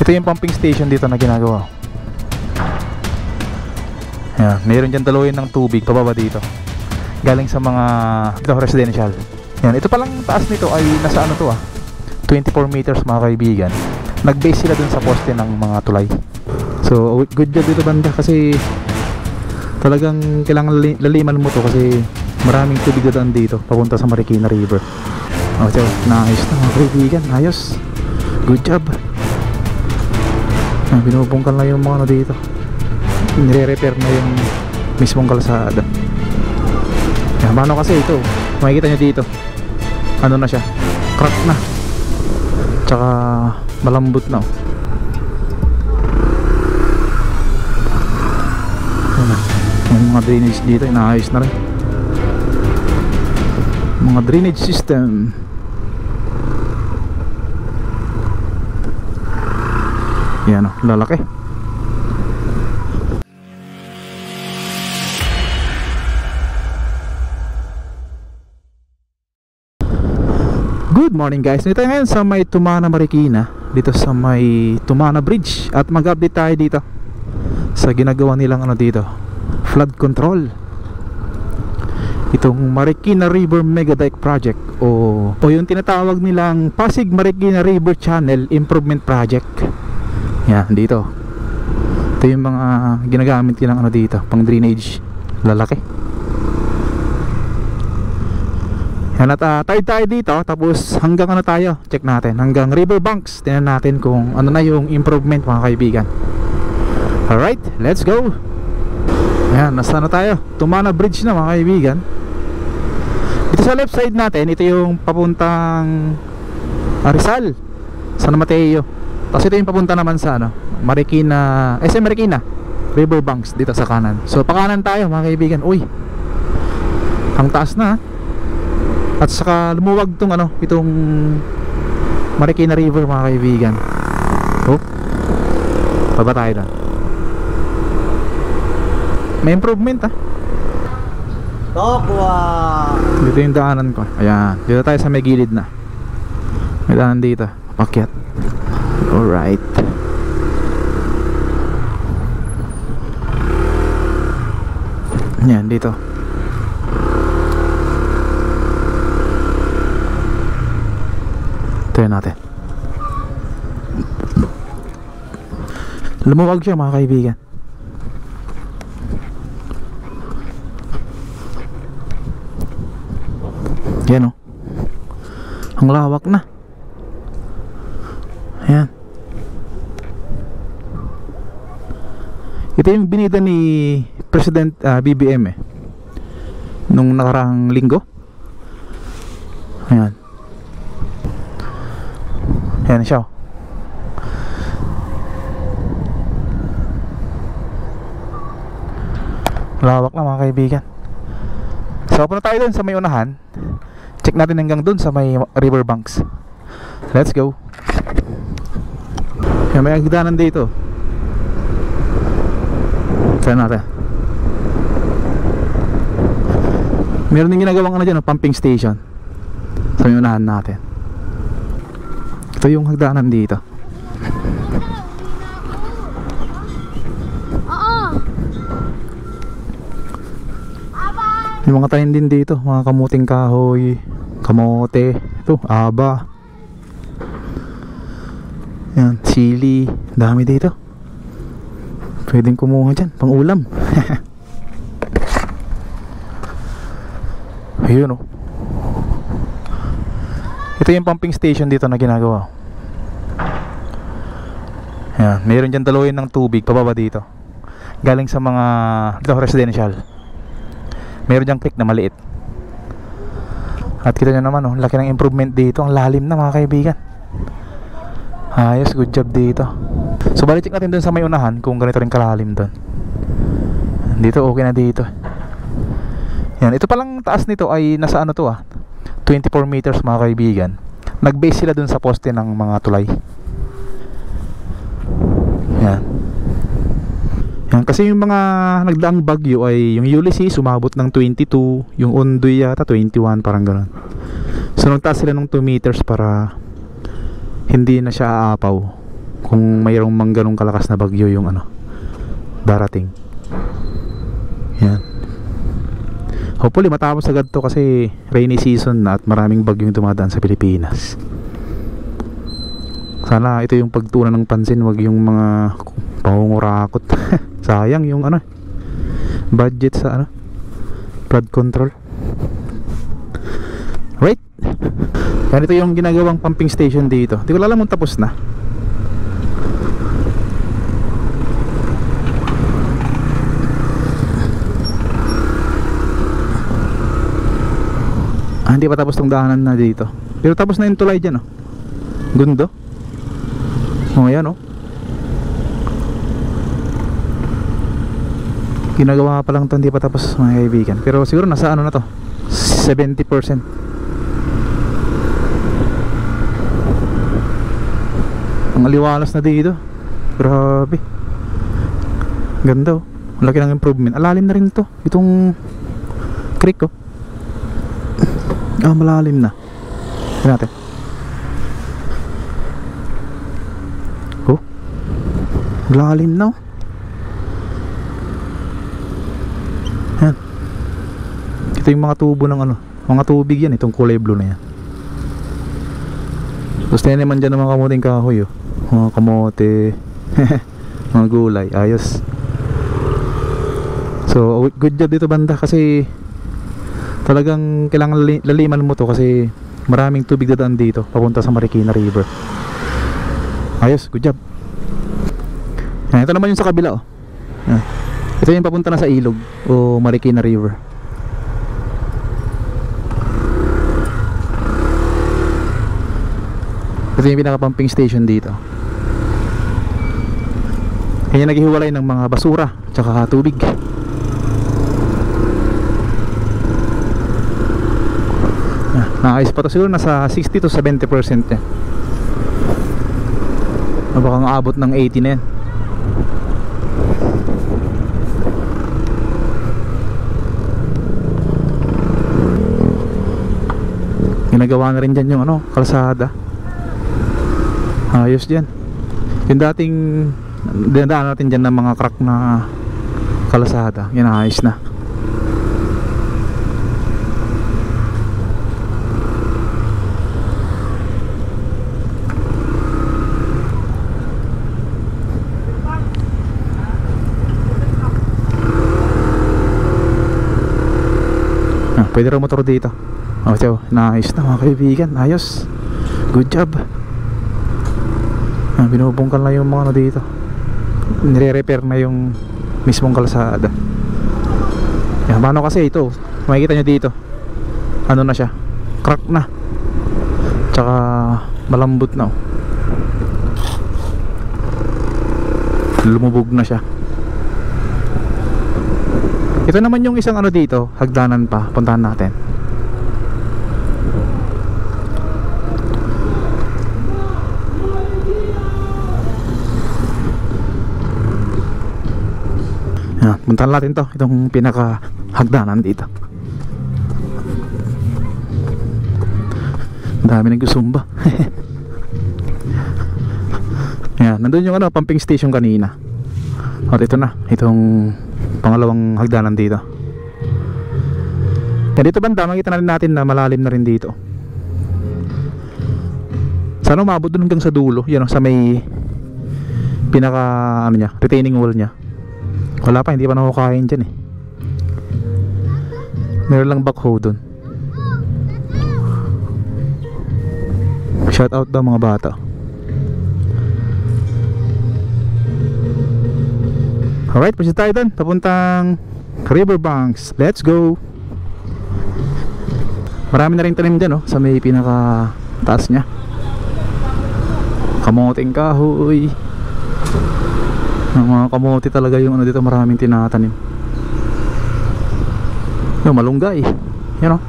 Ito yung pumping station dito na ginagawa. Yan, mayroon dyan daluyan ng tubig pababa dito, galing sa mga dito residential. Yan, ito palang taas nito ay nasa ano to 24 meters mga kaibigan. Nag-base sila dun sa poste ng mga tulay. So good job dito banda, kasi talagang kailangan laliman mo to kasi maraming tubig doon dito papunta sa Marikina River. So nice na mga kaibigan, ayos, good job. Binubungkal na yung mga ano dito, nire-repair na yung mismong kalsada. Yan, paano kasi ito, makikita nyo dito, ano na siya, crack na, tsaka malambot na. May mga drainage dito, inaayos na rin mga drainage system. Yan o, lalaki. Good morning guys, dito ngayon sa may Tumana Marikina, dito sa may Tumana Bridge, at mag-update tayo dito sa ginagawa nilang ano dito, flood control. Itong Marikina River Mega Dike Project o yung tinatawag nilang Pasig Marikina River Channel Improvement Project. Yan dito, ito yung mga ginagamit nilang ano dito, pang drainage, lalaki. Yan, at tayo dito, tapos hanggang ano tayo, check natin, hanggang riverbanks, tingnan natin kung ano na yung improvement mga kaibigan. Alright, let's go. Yan, nasa na tayo, Tumana Bridge na mga kaibigan. Dito sa left side natin, ito yung papuntang Rizal, San Mateo. Tapos ito yung papunta naman sa ano, Marikina, SM Marikina riverbanks dito sa kanan. So pakanan tayo mga kaibigan. Uy, ang taas na. At saka lumuwag tong ano, itong Marikina River mga kaibigan. Oh, baba tayo doon. May improvement Tokwa. Dito yung daanan ko. Ayan, dito tayo sa may gilid na. May daanan dito, pakyat. Alright. Ayan, dito. Ito natin. Lumuwag siya mga kaibigan. Yan o, ang lawak na. Ayan. Ito yung binida ni President BBM nung nakaraang linggo. Ayan. Ayan siya. Lawak na mga kaibigan. So punta tayo dun sa may unahan. Check natin hanggang dun sa may riverbanks. Let's go. Ayan, may agdanan dito. Try natin. Meron din ginagawang ano dyan, pumping station sa may unahan natin. Ito yung hagdanan dito. May mga tanim din dito, mga kamuting kahoy, kamote, ito, aba. Yan, sili, dami dito. Pwedeng kumuha dyan, pang ulam. Ayun oh. Ito yung pumping station dito na ginagawa. Yan, mayroon dyan daluyan ng tubig pababa dito, galing sa mga dito residential. Mayroon dyan creek na maliit. At kita nyo naman oh, laki ng improvement dito. Ang lalim na mga kaibigan. Ayos, good job dito. So balik check natin dun sa may unahan kung ganito rin kalalim dun. Dito okay na dito. Yan, ito palang taas nito ay nasa ano to 24 meters mga kaibigan. Nag-base sila dun sa poste ng mga tulay. Yan. Yan, kasi yung mga nagdaang bagyo ay yung Ulysses sumabot ng 22, yung Ondoy yata 21, parang gano'n. So nagtaas sila ng 2 meters para hindi na siya aapaw. kung mayroong mang ganong kalakas na bagyo yung ano darating. Yan, hopefully matapos agad to kasi rainy season na at maraming bagyo yung dumadaan sa Pilipinas. Sana ito yung pagtuunan ng pansin, wag yung mga pangungurakot. Sayang yung ano budget sa ano flood control. Right, yan, ito yung ginagawang pumping station dito. Di ko alam kung tapos na. Hindi pa tapos tong daanan na dito, pero tapos na yung tulay dyan, oh. Gundo. Oh, ayan, oh. Ginagawa pa lang to, hindi pa tapos mga kaibigan. Pero siguro nasa ano na to, 70%. Ang aliwalas na dito. Grabe. Ganda, oh. Laki ng improvement. Alalim na rin to, itong creek, oh. Malalim na. Tignan natin. Oh, malalim na, oh. Yan. Ito yung mga tubo ng ano, mga tubig yan, itong kulay blue na yan. Tapos tayo naman dyan ng mga kamuting kahoy, oh. Mga kamote. Mga gulay, ayos. So good job dito banda, kasi talagang kailangan laliman mo to kasi maraming tubig dadaan dito papunta sa Marikina River. Ayos, good job. Yan, ito naman yung sa kabila, oh. Yan. Ito yung papunta na sa ilog o Marikina River. Ito yung pinaka-pumping station dito. Kaya naghihiwalay ng mga basura tsaka tubig. Naayos pa to, siguro nasa 60 to 70% yan. Baka maabot ng 80 na yan. Ginagawa na rin dyan yung ano, kalsada. Ayos dyan. Yung dating dinadaan natin dyan ng mga crack na kalsada, yan ayos na. Pwede rin motor dito. Oh, so, nice na mga kaibigan. Ayos. Good job. Binubungkal na yung mga ano dito. Nire-repair na yung mismong kalsada. Yan, paano kasi ito, makikita nyo dito, ano na siya, crack na, tsaka malambot na, oh. Lumubog na siya. Ito naman yung isang ano dito, hagdanan pa, puntahan natin. Yan, puntahan natin to, itong pinaka hagdanan dito. Dami nagsusumba. Yan, nandun yung ano, pumping station kanina. At ito na, itong pangalawang hagdanan dito. Yan, dito banda, makita na rin natin na malalim na rin dito. Sana umabot dun hanggang sa dulo, yan, sa may pinaka ano niya, retaining wall niya. Wala pa, hindi pa nakukain dyan eh. Meron lang backhoe dun. Shout out daw mga bata. Alright, pasya tayo dun, papuntang Riverbanks. Let's go. Marami na rin tanim dyan, oh, sa may pinaka taas nya. Kamoting kahoy. Ang mga kamote talaga yung ano dito, maraming tinatanim. Yung malunggay, yan, oh.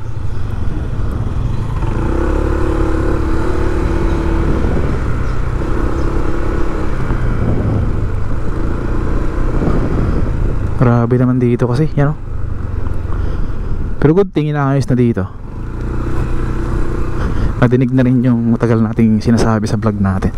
Grabe naman dito kasi, yan, oh. Pero good thing, inaayos na dito. Nadinig na rin yung matagal nating sinasabi sa vlog natin.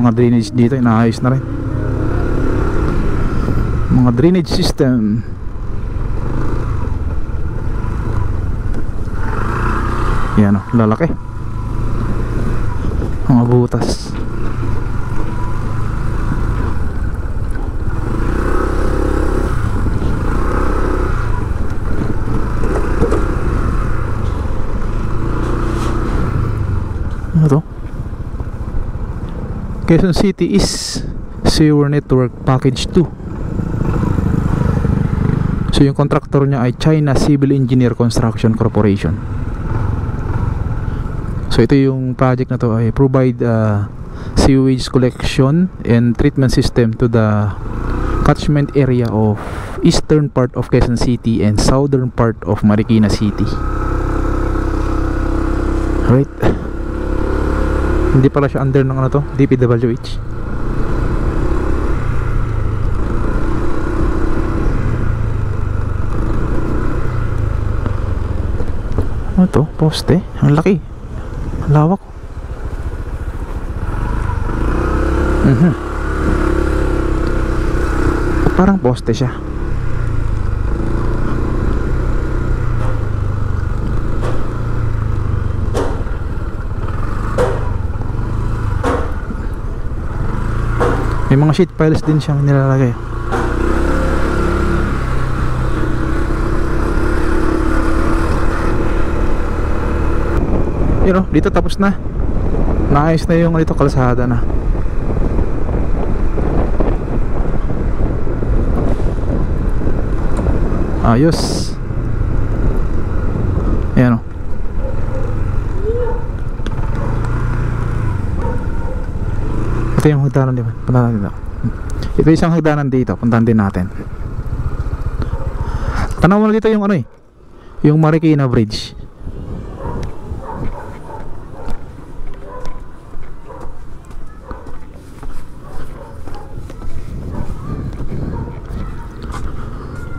mga drainage dito, inaayos na rin. Mga drainage system. Yan o, lalaki. Mga butas. Ano to? Quezon City is Sewer Network Package 2. So yung contractor niya ay China Civil Engineer Construction Corporation. So ito yung project na to ay provide sewage collection and treatment system to the catchment area of eastern part of Quezon City and southern part of Marikina City. Alright. Hindi pala siya under ng ano to, DPWH. Ano to? Poste? Ang laki. Ang lawak. Parang poste siya. May mga sheet piles din siyang nilalagay. Yun o, dito tapos na. Naayos na yung dito, kalsada na. Ayos. Ayan o. Ito yung hagdanan, di ba? Puntahan dito. Ito isang hagdanan dito. Puntahan din natin. Tanaw mo na dito yung ano eh, yung Marikina Bridge.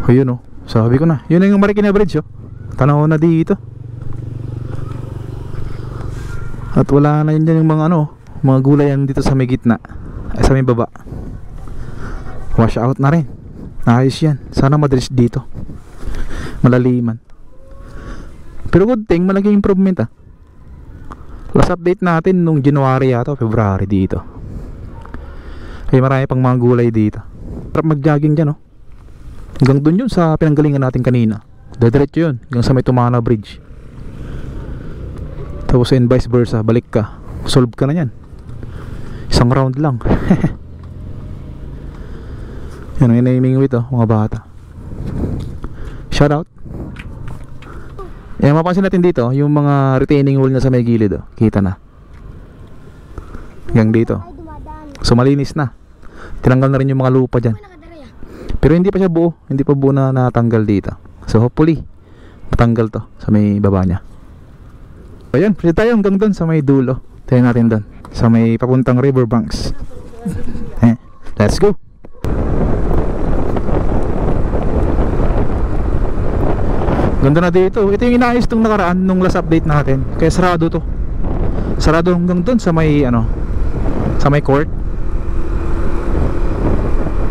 O yun o. Sabi ko na. Yun na yung Marikina Bridge o. Tanaw na dito. At wala na yun dyan yung mga ano, mga gulayan dito sa may gitna, ay sa may baba. Wash out na rin. Ayos yan. Sana madalis dito, malaliman. Pero good thing, malaking improvement ah. Last update natin nung January yata, February dito. Ay marami pang mga gulay dito. Sarap mag-jogging dyan oh. Hanggang dun yun sa pinanggalingan natin kanina. Dediretso yun hanggang sa may Tumana Bridge. Tapos and vice versa, balik ka, solve ka na yan. Isang round lang. Yan ang naming with oh, mga bata. Shout out. Yan, mapansin natin dito yung mga retaining wall na sa may gilid oh. Kita na hanggang dito. So malinis na. Tinanggal na rin yung mga lupa dyan. Pero hindi pa siya buo. Hindi pa buo na natanggal dito. So hopefully matanggal to sa may baba niya. Ayan, pwede tayo hanggang doon sa may dulo. Tayo natin doon sa may papuntang riverbanks. Let's go. Ganda na dito. Ito yung inaayos itong nakaraan nung last update natin. Kaya sarado to. Sarado hanggang doon sa may ano, sa may court.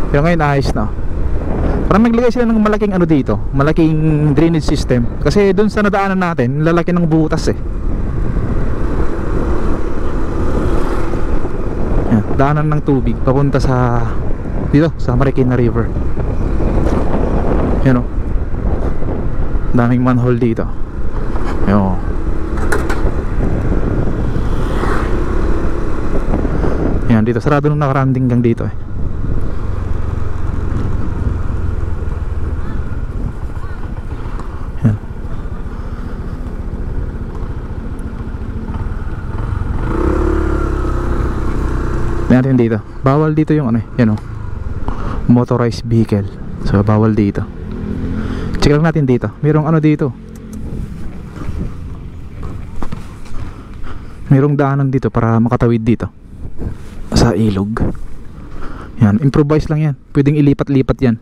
Pero ngayon ayos na. Parang naglagay sila ng malaking ano dito, malaking drainage system. Kasi doon sa nadaanan natin, lalaki ng butas eh. Yan, daanan ng tubig papunta sa dito, sa Marikina River. Yan o. Daming manhole dito. Yan o. Yan, dito sarado nung nakaraan hanggang dito eh. Natin dito, bawal dito yung ano, yan o, motorized vehicle. So bawal dito. Check lang natin dito, mayroong ano dito, mayroong daanan dito para makatawid dito sa ilog. Yan, improvise lang yan, pwedeng ilipat-lipat yan.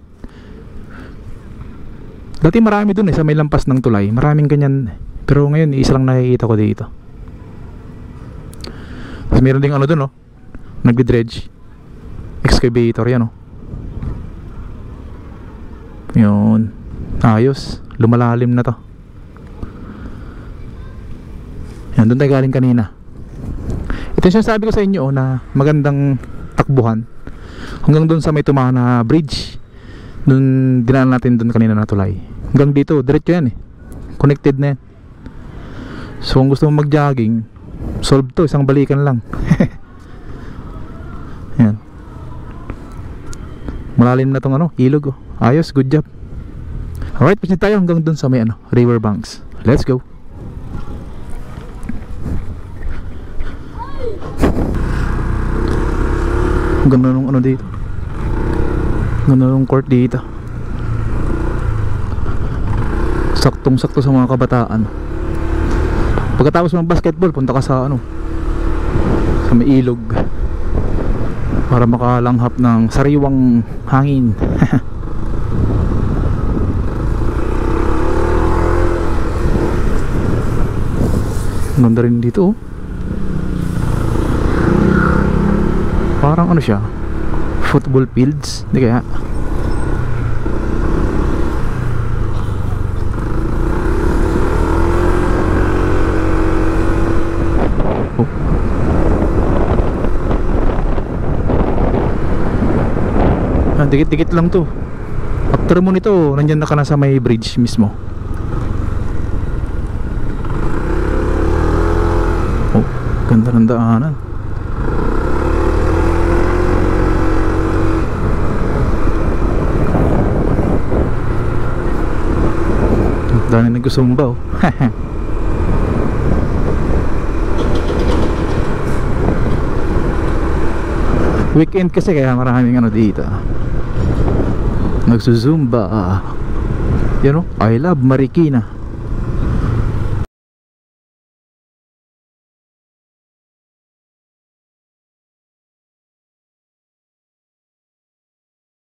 Dati marami dun eh, sa may lampas ng tulay, maraming ganyan. Pero ngayon isa lang nakikita ko dito. Tapos mayroon ding ano dun oh, nagdi-dredge. Excavator yan, oh. Yun. Ayos. Lumalalim na to. Yan, doon tayo galing kanina. Ito yung sabi ko sa inyo, oh, na magandang takbuhan hanggang doon sa may Tumana Bridge. Doon dinaan natin doon kanina na tulay. Hanggang dito, diretso yan eh. Connected na yan. So kung gusto mo mag-jogging, solve to, isang balikan lang. Yan. Malalim na tong ano, ilog, oh. Ayos, good job. Alright, pasin tayo hanggang doon sa may ano, riverbanks. Let's go. Ganda nung ano dito. Ganda nung court dito. Saktong sakto sa mga kabataan. Pagkatapos ng basketball, punta ka sa ano, sa may ilog, para makalanghap ng sariwang hangin. Ganda rin dito, oh. Parang ano siya, football fields, di kaya? Oh. Dikit-dikit lang to. After mo nito, nandyan na ka na sa may bridge mismo. Oh, ganda ng daanan. Dami nagsusumba, oh. Weekend kasi kaya maraming ano dito. Nagsusumba. Yan, oh, I love Marikina.